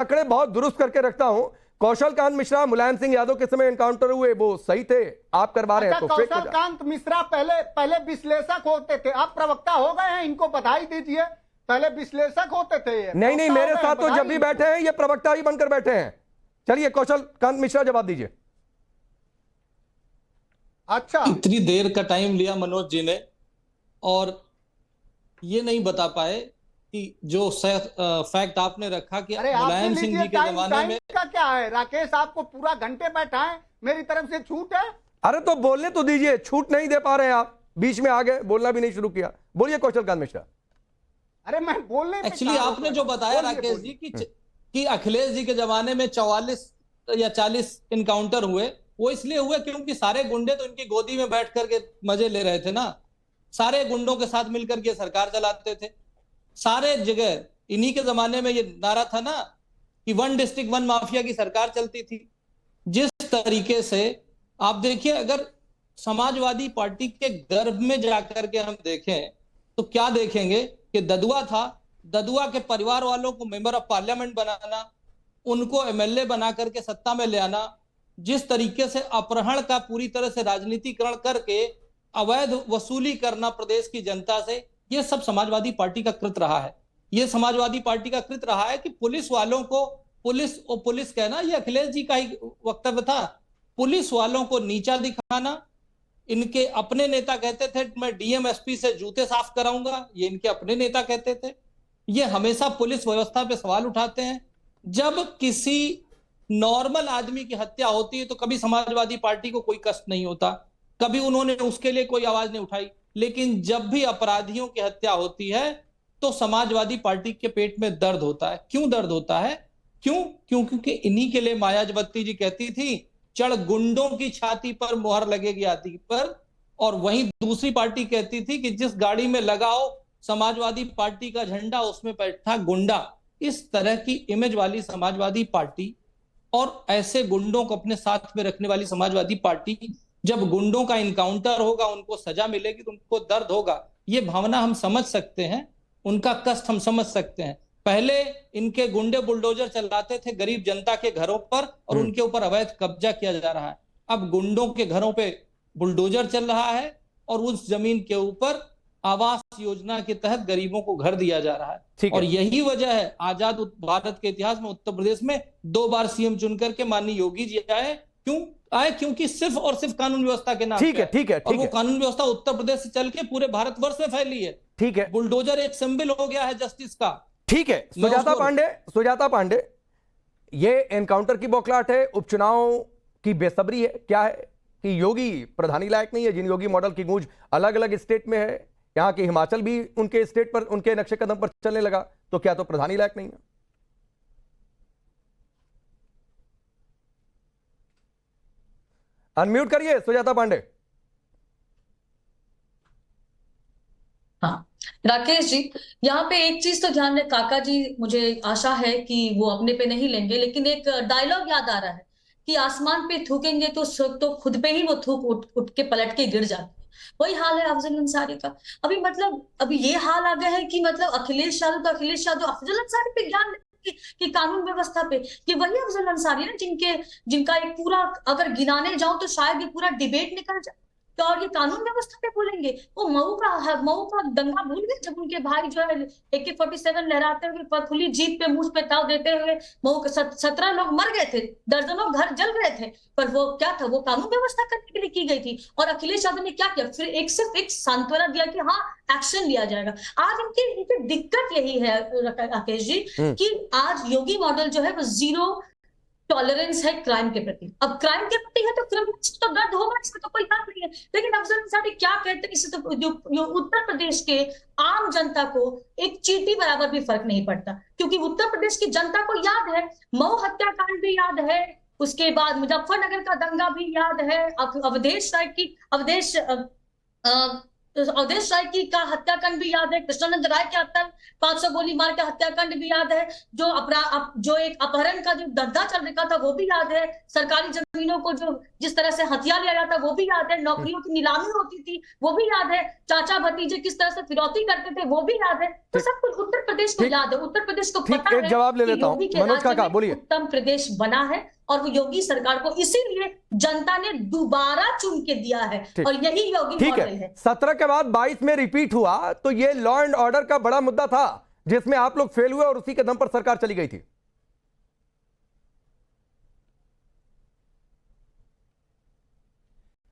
आंकड़े बहुत दुरुस्त करके रखता हूं। कौशल कांत मिश्रा मुलायम सिंह यादव के समय एनकाउंटर हुए वो सही थे, आप करवा रहे हैं तो फेक। कौशल कांत मिश्रा पहले विश्लेषक होते थे, अब प्रवक्ता हो गए हैं, इनको बधाई दीजिए। पहले विश्लेषक होते थे ये। नहीं, मेरे साथ तो जब भी बैठे हैं ये प्रवक्ता ही बनकर बैठे हैं। चलिए कौशल कांत मिश्रा जवाब दीजिए। अच्छा, इतनी देर का टाइम लिया मनोज जी ने और ये नहीं बता पाए कि जो फैक्ट आपने रखा कि मुलायम सिंह जी के जमाने में। का क्या है राकेश, आपको पूरा घंटे बैठा है, मेरी तरफ से छूट है। अरे तो बोलने तो दीजिए, छूट नहीं दे पा रहे हैं आप, बीच में आ गए, बोलना भी नहीं शुरू किया। बोलिए कौशल कांत मिश्रा। अरे मैं बोलने एक्चुअली आपने जो बताया राकेश जी कि अखिलेश जी के जमाने में 44 या 40 इनकाउंटर हुए, वो इसलिए हुए क्योंकि सारे गुंडे तो इनकी गोदी में बैठ करके मजे ले रहे थे ना। सारे गुंडों के साथ मिलकर के सरकार चलाते थे सारे जगह। इन्हीं के जमाने में ये नारा था ना कि 1 डिस्ट्रिक्ट 1 माफिया की सरकार चलती थी। जिस तरीके से आप देखिए, अगर समाजवादी पार्टी के गर्भ में जाकर के हम देखें तो क्या देखेंगे कि ददुआ था, ददुआ के परिवार वालों को मेंबर ऑफ पार्लियामेंट बनाना, उनको एमएलए बना करके सत्ता में ले आना, जिस तरीके से अपहरण का पूरी तरह से राजनीतिकरण करके अवैध वसूली करना प्रदेश की जनता से, ये सब समाजवादी पार्टी का कृत रहा है। ये समाजवादी पार्टी का कृत रहा है कि पुलिस वालों को, पुलिस कहना ये अखिलेश जी का ही वक्तव्य था, पुलिस वालों को नीचा दिखाना। इनके अपने नेता कहते थे मैं डीएम एसपी से जूते साफ कराऊंगा, ये इनके अपने नेता कहते थे। ये हमेशा पुलिस व्यवस्था पे सवाल उठाते हैं। जब किसी नॉर्मल आदमी की हत्या होती है तो कभी समाजवादी पार्टी को कोई कष्ट नहीं होता, कभी उन्होंने उसके लिए कोई आवाज नहीं उठाई। लेकिन जब भी अपराधियों की हत्या होती है तो समाजवादी पार्टी के पेट में दर्द होता है। क्यों दर्द होता है? क्योंकि इन्हीं के लिए मायावती जी कहती थी चढ़ गुंडों की छाती पर मोहर लगेगी आदि पर, और वहीं दूसरी पार्टी कहती थी कि जिस गाड़ी में लगाओ समाजवादी पार्टी का झंडा उसमें बैठा गुंडा। इस तरह की इमेज वाली समाजवादी पार्टी और ऐसे गुंडों को अपने साथ में रखने वाली समाजवादी पार्टी, जब गुंडों का इनकाउंटर होगा, उनको सजा मिलेगी तो उनको दर्द होगा। ये भावना हम समझ सकते हैं, उनका कष्ट हम समझ सकते हैं। पहले इनके गुंडे बुलडोजर चलाते थे गरीब जनता के घरों पर और उनके ऊपर अवैध कब्जा किया जा रहा है। अब गुंडों के घरों पे बुलडोजर चल रहा है और उस जमीन के ऊपर आवास योजना के तहत गरीबों को घर दिया जा रहा है। और यही वजह है आजाद भारत के इतिहास में उत्तर प्रदेश में 2 बार सीएम चुनकर के माननीय योगी जी आए। क्यों आए? क्योंकि सिर्फ और सिर्फ कानून व्यवस्था के नाम पे। ठीक है। और वो कानून व्यवस्था उत्तर प्रदेश से चल के पूरे भारतवर्ष में फैली है। ठीक है, बुलडोजर एक सिंबल हो गया है जस्टिस का। ठीक है। सुजाता पांडे, ये एनकाउंटर की बौखलाहट है, उपचुनाव की बेसब्री है, क्या है कि योगी प्रधानी लायक नहीं है? जिन योगी मॉडल की गूंज अलग अलग स्टेट में है, यहां के हिमाचल भी उनके स्टेट पर, उनके नक्शे कदम पर चलने लगा, तो क्या तो प्रधानी लायक नहीं है? अनम्यूट करिए सुजाता पांडे। हाँ राकेश जी, यहाँ पे एक चीज तो ध्यान रहे काका जी, मुझे आशा है कि वो अपने पे नहीं लेंगे, लेकिन एक डायलॉग याद आ रहा है कि आसमान पे थूकेंगे तो खुद पे ही वो थूक उठ के पलट के गिर जाते हैं। वही हाल है अफजल अंसारी का। अभी ये हाल आ गया है कि मतलब अखिलेश यादव अफजल अंसारी पे ज्ञान कि कानून व्यवस्था पे, कि वही अफजल अंसारी ना जिनका एक पूरा अगर गिनाने जाओ तो शायद ये पूरा डिबेट निकल जाए। तो और ये कानून व्यवस्था पे बोलेंगे। वो मऊ का दंगा भूल गए जब उनके भाई जो है AK-47 लहराते हुए खुली जीप पे मुंह पे ताव देते हुए मऊ के 17 लोग मर गए थे, दर्जनों घर जल गए थे, पर वो क्या था? वो कानून व्यवस्था करने के लिए की गई थी। और अखिलेश यादव ने क्या किया? फिर सिर्फ एक सांत्वना दिया कि हाँ एक्शन लिया जाएगा। आज इनकी दिक्कत यही है राकेश जी कि आज योगी मॉडल जो है वो जीरो टॉलरेंस है क्राइम के प्रति। अब क्राइम के प्रति है तो क्रिमिनल्स तो दर्द होगा, इसमें तो कोई बात नहीं है। लेकिन अफजल अंसारी क्या कहते हैं, इससे तो जो उत्तर प्रदेश के आम जनता को एक चींटी बराबर भी फर्क नहीं पड़ता, क्योंकि उत्तर प्रदेश की जनता को याद है, मऊ हत्याकांड भी याद है, उसके बाद मुजफ्फरनगर का दंगा भी याद है, अवधेश अवधेश राय की का हत्याकांड भी याद है, कृष्णानंद राय के हत्या 500 गोली मार के हत्याकांड भी याद है, जो एक अपहरण का जो धंधा चल रहा था वो भी याद है, सरकारी जमीनों को जो जिस तरह से हथिया लिया जाता वो भी याद है, नौकरियों की नीलामी होती थी वो भी याद है, चाचा भतीजे किस तरह से फिरौती करते थे वो भी याद है। तो सब कुछ उत्तर प्रदेश को याद है, उत्तर प्रदेश को पता एक है जवाब ले कि लेता हूं, योगी के मनोज राज्य काका में बोलिए। उत्तम प्रदेश बना है और वो योगी सरकार को इसीलिए जनता ने दोबारा चुन के दिया है और यही योगी ठीक मॉडल है, है। 17 के बाद 22 में रिपीट हुआ तो ये लॉ एंड ऑर्डर का बड़ा मुद्दा था जिसमें आप लोग फेल हुए और उसी के दम पर सरकार चली गई थी।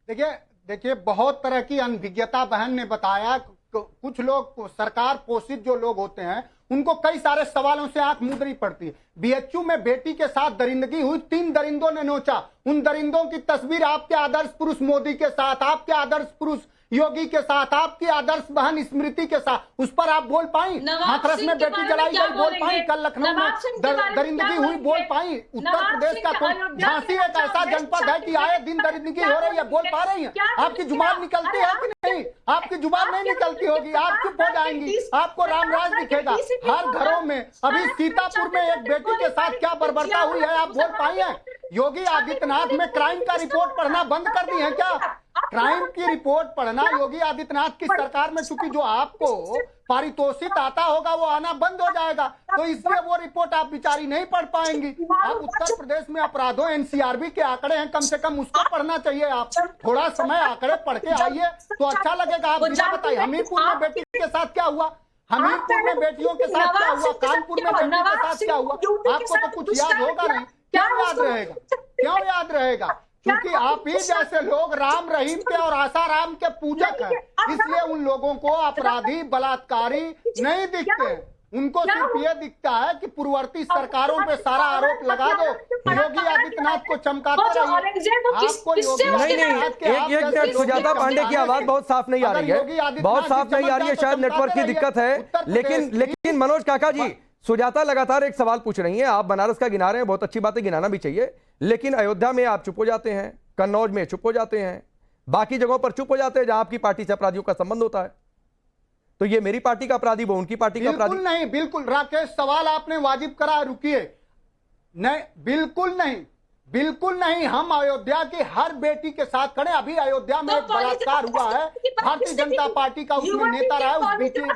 देखिए बहुत तरह की अनभिज्ञता बहन ने बताया। कुछ लोग सरकार पोषित जो लोग होते हैं उनको कई सारे सवालों से आंख मूंदनी पड़ती है। बीएचयू में बेटी के साथ दरिंदगी हुई, 3 दरिंदों ने नोचा। उन दरिंदोों की तस्वीर आपके आदर्श पुरुष मोदी के साथ, आपके आदर्श पुरुष योगी के साथ, आपकी आदर्श बहन स्मृति के साथ, उस पर आप बोल पाई? हाथरस में बेटी जलाई गई बोल पाई? कल लखनऊ में दरिंदगी हुई बोल पाई? उत्तर प्रदेश का कोई झांसी एक ऐसा जनपद है कि आए दिन दरिंदगी हो रही है, बोल पा रही है? आपकी जुबान निकलती है कि नहीं? आपकी जुबान नहीं निकलती होगी, आप चुप हो जाएंगी, आपको रामराज दिखेगा। हर घरों में अभी सीतापुर में एक बेटी के साथ क्या बर्बरता हुई है आप बोल पाई है? योगी आदित्यनाथ में क्राइम का रिपोर्ट पढ़ना बंद कर दी है क्या? क्राइम की रिपोर्ट पढ़ना योगी आदित्यनाथ की सरकार में, चूंकि जो आपको पारितोषिक आता होगा वो आना बंद हो जाएगा, तो इसलिए वो रिपोर्ट आप बेचारी नहीं पढ़ पाएंगी। आप उत्तर प्रदेश में अपराधों एनसीआरबी के आंकड़े हैं, कम से कम उसको पढ़ना चाहिए। आप थोड़ा समय आंकड़े पढ़ के आइए तो अच्छा लगेगा। आप बिना बताइए हमीरपुर में बेटी के साथ क्या हुआ, हमीरपुर में बेटियों के साथ क्या हुआ, कानपुर में बेटी के साथ क्या हुआ, आपको तो कुछ याद होगा नहीं। क्यों याद रहेगा? क्यों याद रहेगा? क्योंकि आप ही जैसे लोग राम रहीम के और आसाराम के पूजक हैं, इसलिए उन लोगों को अपराधी बलात्कारी नहीं दिखते। उनको सिर्फ ये दिखता है कि पूर्ववर्ती सरकारों पे सारा आरोप लगा दो, योगी आदित्यनाथ को चमकाते रहिए। आपको योगी आदित्यनाथ के एक मिनट, सुजाता पांडे की आवाज बहुत साफ नहीं आ रही है, बहुत साफ नहीं आ रही है, शायद नेटवर्क की दिक्कत है। लेकिन मनोज काका जी, सुजाता लगातार एक सवाल पूछ रही हैं, आप बनारस का गिना रहे हैं, बहुत अच्छी बात है, गिनाना भी चाहिए, लेकिन अयोध्या में आप चुप हो जाते हैं, कन्नौज में चुप हो जाते हैं, बाकी जगहों पर चुप हो जाते हैं जहां आपकी पार्टी से अपराधियों का संबंध होता है। तो ये मेरी पार्टी का अपराधी, वो उनकी पार्टी का अपराधी? बिल्कुल नहीं, बिल्कुल राकेश, सवाल आपने वाजिब करा, रुकिए। नहीं, बिल्कुल नहीं, बिल्कुल नहीं। हम अयोध्या की हर बेटी के साथ खड़े। अभी अयोध्या में एक बलात्कार हुआ है, भारतीय जनता पार्टी का उसमें नेता रहा है, उस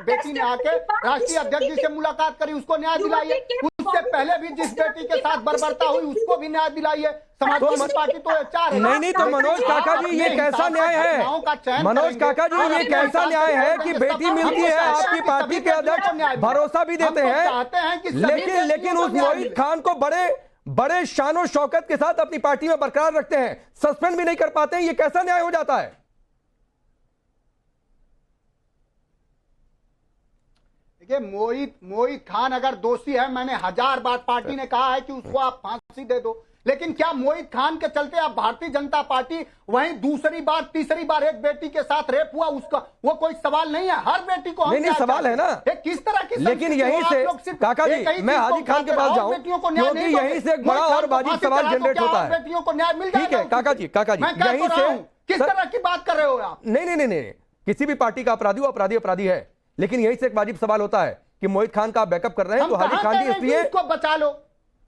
बेटी ने आके राष्ट्रीय अध्यक्ष जी से मुलाकात करी, उसको न्याय दिलाइए। उससे पहले भी जिस बेटी के साथ बर्बरता हुई उसको भी न्याय दिलाइए। समाजवादी पार्टी तो 4 नहीं, तो मनोज काका जी ये कैसा न्याय है? मनोज काका जी ये कैसा न्याय है कि बेटी मिलती है, आपकी पार्टी के अध्यक्ष भरोसा भी देते हैं, लेकिन उस मोहित खान को बड़े शानो शौकत के साथ अपनी पार्टी में बरकरार रखते हैं, सस्पेंड भी नहीं कर पाते हैं, ये कैसा न्याय हो जाता है? देखिए, मोहित खान अगर दोषी है, मैंने 1000 बार पार्टी ने कहा है कि उसको आप फांसी दे दो, लेकिन क्या मोहित खान के चलते अब भारतीय जनता पार्टी वहीं दूसरी बार तीसरी बार एक बेटी के साथ रेप हुआ, उसका वो कोई सवाल नहीं है? हर बेटी को नहीं सवाल है ना, किस तरह की? लेकिन यहीं से काका जी, मैं हाजी खान के पास जाऊं क्योंकि यहीं से एक बड़ा और वाजिब सवाल जनरेट होता है। बेटियों को न्याय मिल जाएगा? ठीक है काका जी, यहीं से किस तरह की बात कर रहे हो आप? नहीं, किसी भी पार्टी का अपराधी, वो अपराधी है, लेकिन यहीं से एक वाजिब सवाल होता है कि मोहित खान का बैकअप कर रहे हैं तो हाजी खान जी इसलिए बचा लो।